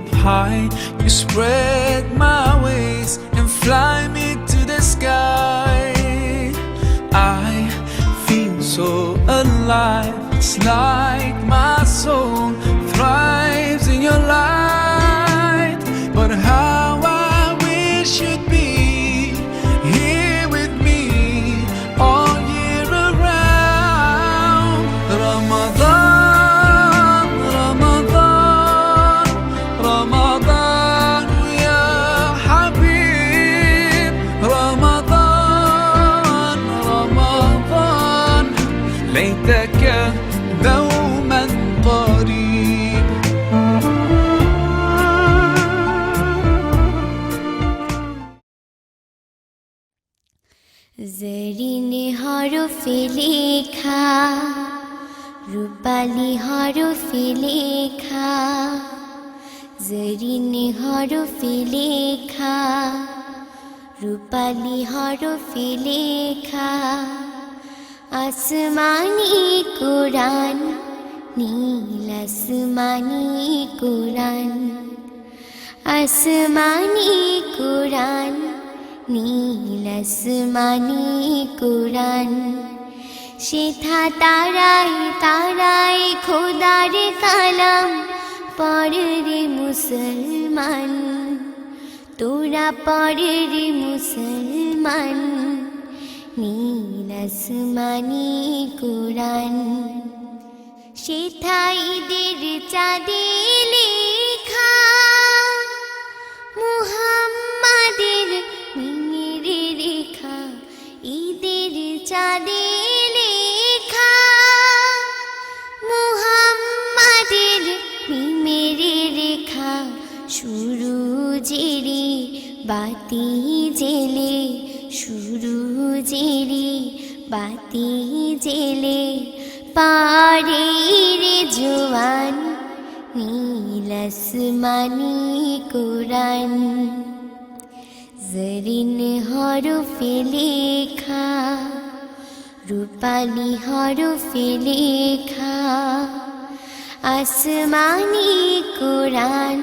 up high. You spread my wings and fly me to the sky. I feel so alive. It's like my soul thrives in your light. But how I wish you'd be here with me all year around. Ramadan, Ramadan, Ramadan ya Habib. Ramadan, Ramadan, ليتك دوما قريب. জরিনে হরফে লেখা, রূপালি হরফে লেখা, জরিনে হরফে লেখা, রূপালি হরফে লেখা, আসমানি কোরআন, নীল আসমানি কোরআন, আসমানি কোরআন, নীল আসমানি কোরআন। সেথা তারায় তারায় খোদার কালাম পড়ে রে মুসলমান, তোরা পড়ে রে মুসলমান, নীল আসমানি কোরআন। সেথা ঈদের চাঁদে লেখা, মুহাম্মাদের মিমের রেখা, ঈদের চাঁদে লেখা, মুহাম্মাদের মিমের রেখা, সুরুজেরি বাতি জেলে, সুরুজেরি বাতি জেলে, পারে রে জোয়ান, নীল আসমানি কোরআন। জরিন হরফে লেখা, রূপালি হরফে লেখা, আসমানি কোরআন,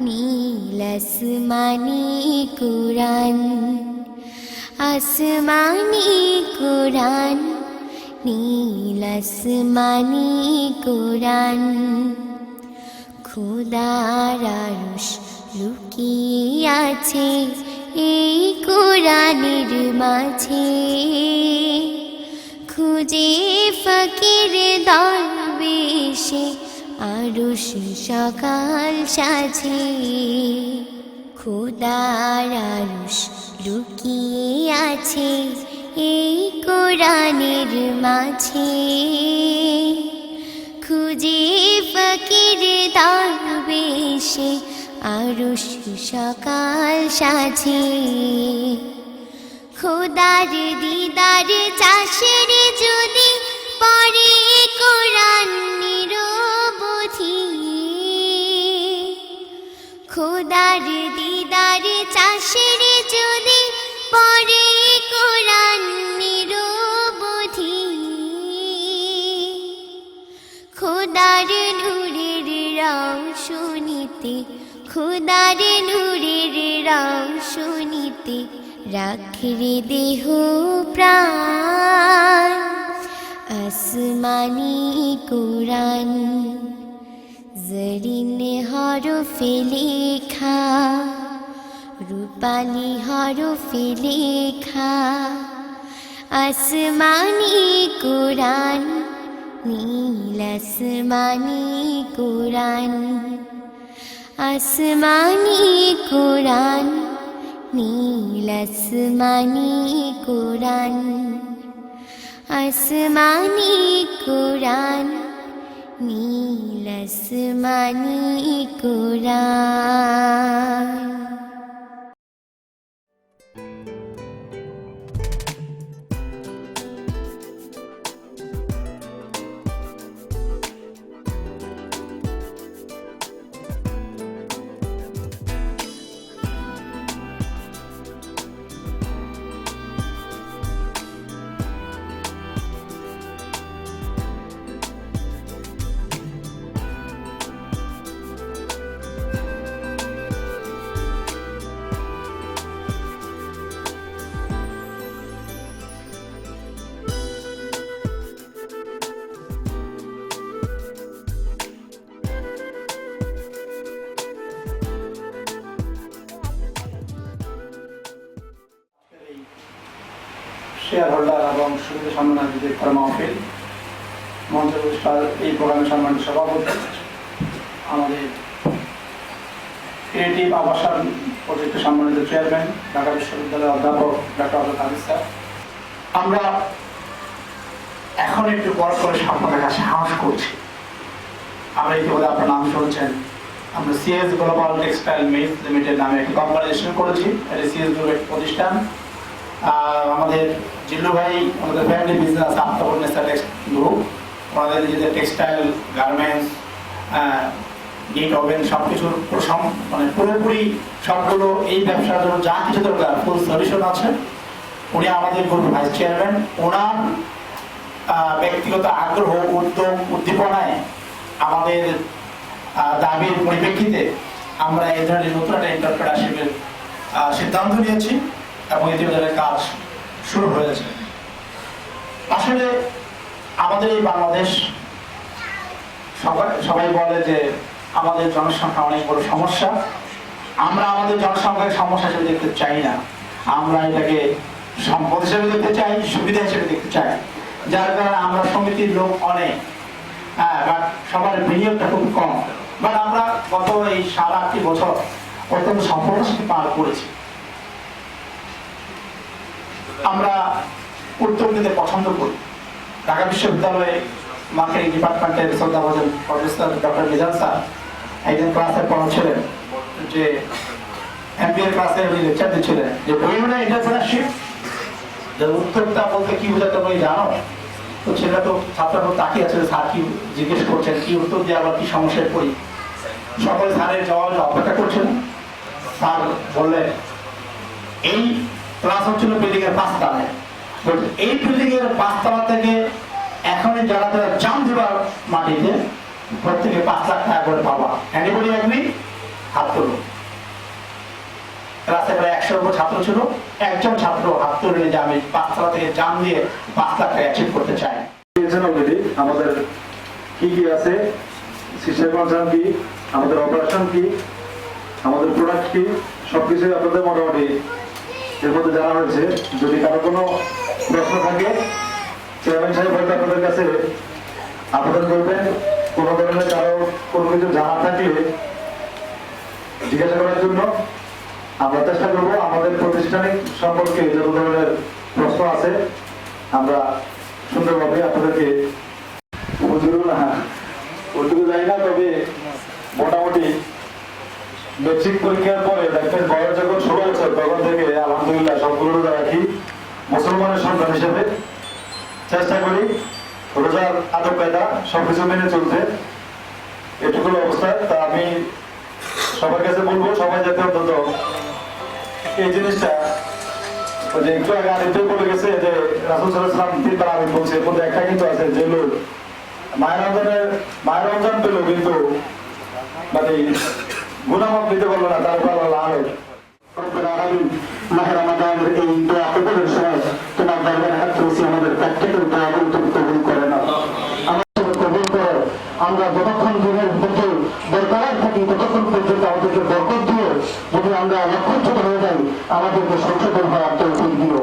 নীল আসমানি কোরআন, আসমানি কোরআন, নীল আসমানি কোরআন। খোদার আরশ লুকিয়ে আছে এই কোরআনের মাঝে, খুঁজে ফকির দরবেশে আরশ সকাল সাজে। খোদার আরশ লুকিয়ে আছে এই কোরআনের মাঝে, খুঁজে ফকির দরবেশে আরশ সকাল সাজে। খোদার দিদার চাষের যদি পড়ে কোরআন নিরবধি, খোদার দিদার চাষের যদি পড়ে কোরআন নিরবধি, খোদার নূরের রওশনীতে, খোদার নূরের রওশনীতে রাখরে দেহ প্রাণ, আসমানি কোরআন। জরিন হরফে লেখা, রূপালি হরফে লেখা, আসমানি কোরআন, নীল আসমানি কোরআন, আসমানি কোরআন, নীল আসমানি কোরআন, আসমানি কোরআন, নীল আসমানি কোরআন। শেয়ার হোল্ডার এবং সুবিধা সম্মানিত মাহফিল মঞ্চে এই প্রোগ্রামের সম্মানিত সভাপতি আমাদের ক্রিয়েটিভ আবাসন প্রজেক্টের সম্মানিত চেয়ারম্যান ঢাকা বিশ্ববিদ্যালয়ের অধ্যাপক ডক্টর আব্দুল কাদির স্যার, আমরা এখন একটু বড় করে স্বপ্ন দেখার সাহস করছি। আমরা ইতিমধ্যে আপনার নাম শুনছেন, আমরা CS global textile mills limited নামে একটি কোম্পানি রেজিস্ট্রেশন করেছি। এটা সিএস গ্রুপের একটি প্রতিষ্ঠান। আমাদের জিল্লু ভাই আমাদের ফ্যামিলি বিজনেস আফতাবুন্নেসা গ্রুপ, আমাদের নিজেদের টেক্সটাইল গার্মেন্টস গেট ওভেন সব কিছুর মানে পুরোপুরি সবগুলো এই ব্যবসার জন্য যা কিছু দরকার ফুল সলিউশন আছে। উনি আমাদের গ্রুপ ভাইস চেয়ারম্যান। ওনার ব্যক্তিগত আগ্রহ উদ্যোগ উদ্দীপনায় আমাদের দাবির পরিপ্রেক্ষিতে আমরা এই ধরনের নতুন একটা এন্টারপ্রেনারশিপের সিদ্ধান্ত নিয়েছি এবং ইতিমধ্যে কাজ শুরু হয়েছে। আসলে আমাদের এই বাংলাদেশ সবাই বলে যে আমাদের জনসংখ্যা অনেক বড় সমস্যা। আমরা আমাদের জনসংখ্যার সমস্যা হিসেবে দেখতে চাই না, আমরা এটাকে সম্পদ হিসেবে দেখতে চাই, সুবিধা হিসেবে দেখতে চাই। যার কারণে আমরা সমিতির লোক অনেক, বাট সবার বিনিয়োগটা খুব কম। বাট আমরা গত এই 7-8 বছর অত্যন্ত সফলতার সাথে পার করেছি। আমরা উদ্যোগ নিতে পছন্দ করি। ঢাকা বিশ্ববিদ্যালয়ে মার্কেটিং ডিপার্টমেন্টের শ্রদ্ধাভাজন প্রফেসর ডক্টর মিজান স্যার একজন ক্লাসের পড়াচ্ছিলেন, যে এমবিএ ক্লাসে উনি লেকচার দিচ্ছিলেন যে বিভিন্ন এন্টারপ্রেনারশিপ যে উদ্যোক্তা বলতে কি বোঝায় তোমরা জানো? তো ছেলেরা তো ছাত্ররা তাকিয়ে আছে, স্যার কি জিজ্ঞেস করছেন, কি উত্তর দিয়ে আবার কি সমস্যায় পড়ি। সকলে স্যারের জবাব অপেক্ষা করছেন। স্যার বললেন এই ক্লাস হচ্ছিল বিল্ডিং এর 5 তলায়, এই বিল্ডিং এর 5 তলা থেকে এখন যারা যারা জাম দেবার মাটিতে প্রত্যেকে 5 লাখ টাকা করে পাবা। Anybody agree? হাত তুলো। ক্লাসে প্রায় 100 উপর ছাত্র ছিল, একজন ছাত্র হাত তুলে যে আমি 5 তলা থেকে জাম দিয়ে 5 লাখ টাকা অ্যাচিভ করতে চাই। অলরেডি আমাদের কি কি আছে, সিস্টেম কনসার্ন কি, আমাদের অপারেশন কি, আমাদের প্রোডাক্ট কি, সবকিছু আপনাদের মোটামুটি এর মধ্যে জানা হয়েছে। যদি কারো কোনো প্রশ্ন থাকে চেয়ারম্যান সাহেব হয়তো আপনাদের কাছে আবেদন করবেন, কোনো ধরনের কারো কোনো কিছু জানা থাকলে জিজ্ঞাসা করার জন্য আমরা চেষ্টা করবো। আমাদের প্রতিষ্ঠানিক সম্পর্কে যত ধরনের প্রশ্ন আছে আমরা সুন্দরভাবে আপনাদেরকে ওটুকু যাই না, তবে মোটামুটি মেট্রিক পরীক্ষার পরে দেখবেন বয়স যখন 16 বছর তখন থেকে আলহামদুলিল্লাহ সবগুলো রোজা রাখি। মুসলমানের সন্তান হিসেবে চেষ্টা করি রোজার আদব কায়দা সবকিছু মেনে চলতে। এটুকু অবস্থায় তা আমি সবার কাছে বলবো, সবাই যাতে অন্তত এই জিনিসটা যে একটু আগে আরেকটু বলে গেছে যে রাসূল সাল্লাল্লাহু আলাইহি ওয়াসাল্লাম 3 বার আমি বলছি, এর মধ্যে একটা কিন্তু আছে যে লোক মায়ের রমজান পেল কিন্তু মানে গুনামাফ দিতে পারলো না, তারপর আল্লাহ মাহে রমাদানের এই দোয়া কবুলের সময় তোমার দরবারে হাত তুলছি, আমাদের প্রত্যেকের দোয়াগুলো তুমি কবুল করে নাও, আমাদের কবুল করো। আমরা যতক্ষণ দিনের মধ্যে দরকার থাকি ততক্ষণ পর্যন্ত আমাদেরকে বরকত দিও। যদি আমরা লক্ষ্যচ্যুত হয়ে যাই আমাদেরকে সংশোধন হওয়ার তৌফিক দিও।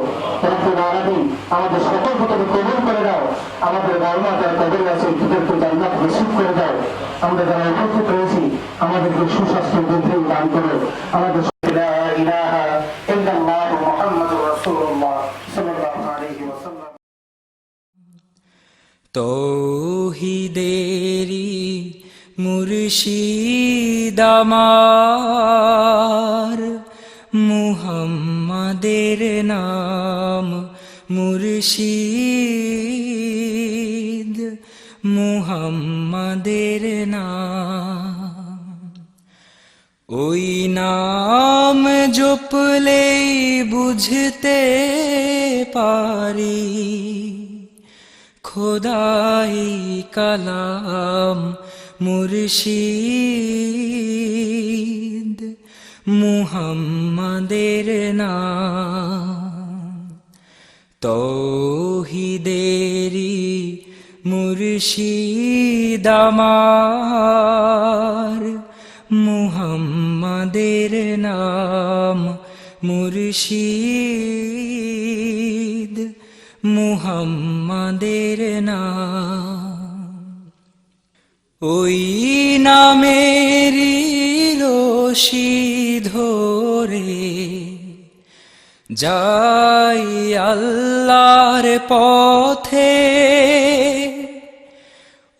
আমাদের সকল তুমি কবুল করে দাও। আমাদের বাবা যারা কবর আছে তাদেরকে জান্নাত নসিব করে দাও। আমরা যারা উপস্থিত রয়েছি আমাদেরকে সুস্বাস্থ্য বৃদ্ধি দান করো। আমাদের ইলাহা ইল্লাল্লাহ মুহাম্মাদুর রাসূলুল্লাহ সাল্লাল্লাহু আলাইহি ওয়াসাল্লাম। তৌহিদেরি মুর্শিদ আমার, মুহাম্মাদের নাম মুর্শিদ, মুহাম্মাদের নাম। ওই নাম জপলেই বুঝতে পারি খোদাই কালাম মুর্শিদ, মুহাম্মাদের নাম। তৌহিদেরি মুর্শিদ আমার, মুহাম্মাদের নাম মুর্শিদ, মুহাম্মাদের নাম। ওই নামেরই রশি ধরে যাই আল্লাহর পথে,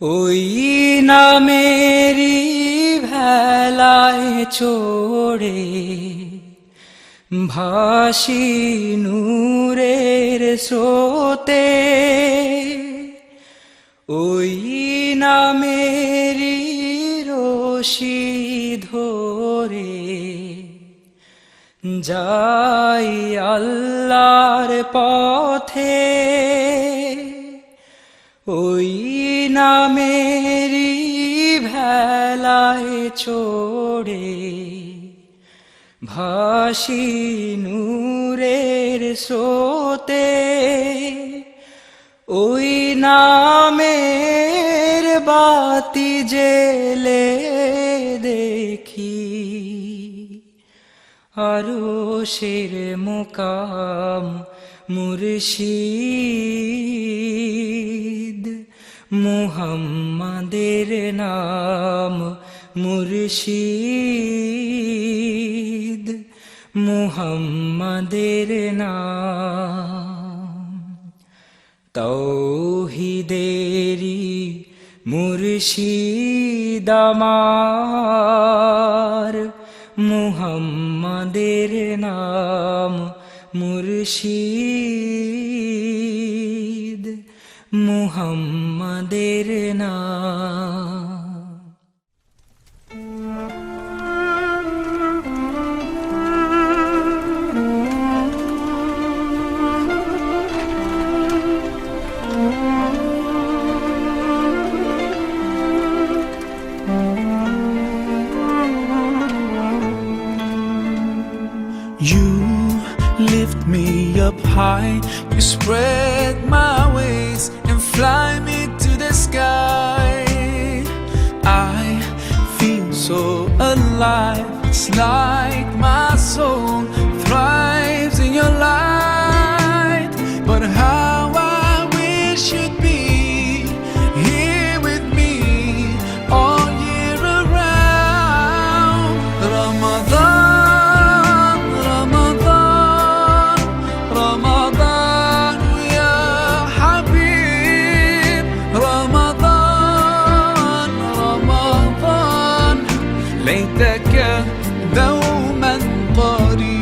ওই নামেরই ভেলায় চড়ে ভাসি নূরের স্রোতে, ওই নামেরই রশি ধরে যাই আল্লাহর পথে, ওই নামেরই ভেলায় চড়ে ভাসি নূরের স্রোতে, ওই নামের বাতি জেলে দেখি আরশের মুকাম মুর্শিদ, মুহাম্মাদের নাম মুর্শিদ, মুহাম্মাদের নাম। তাওহীদেরি মুর্শিদ আমার, মুহাম্মাদের নাম মুর্শিদ, মুহাম্মাদের নাম। You lift me up high, you spread my wings and fly me to the sky. I feel so alive, it's like my soul thrives in your light. But how I wish you'd be here with me all year around. Ramadan, ليتك دوما قريبا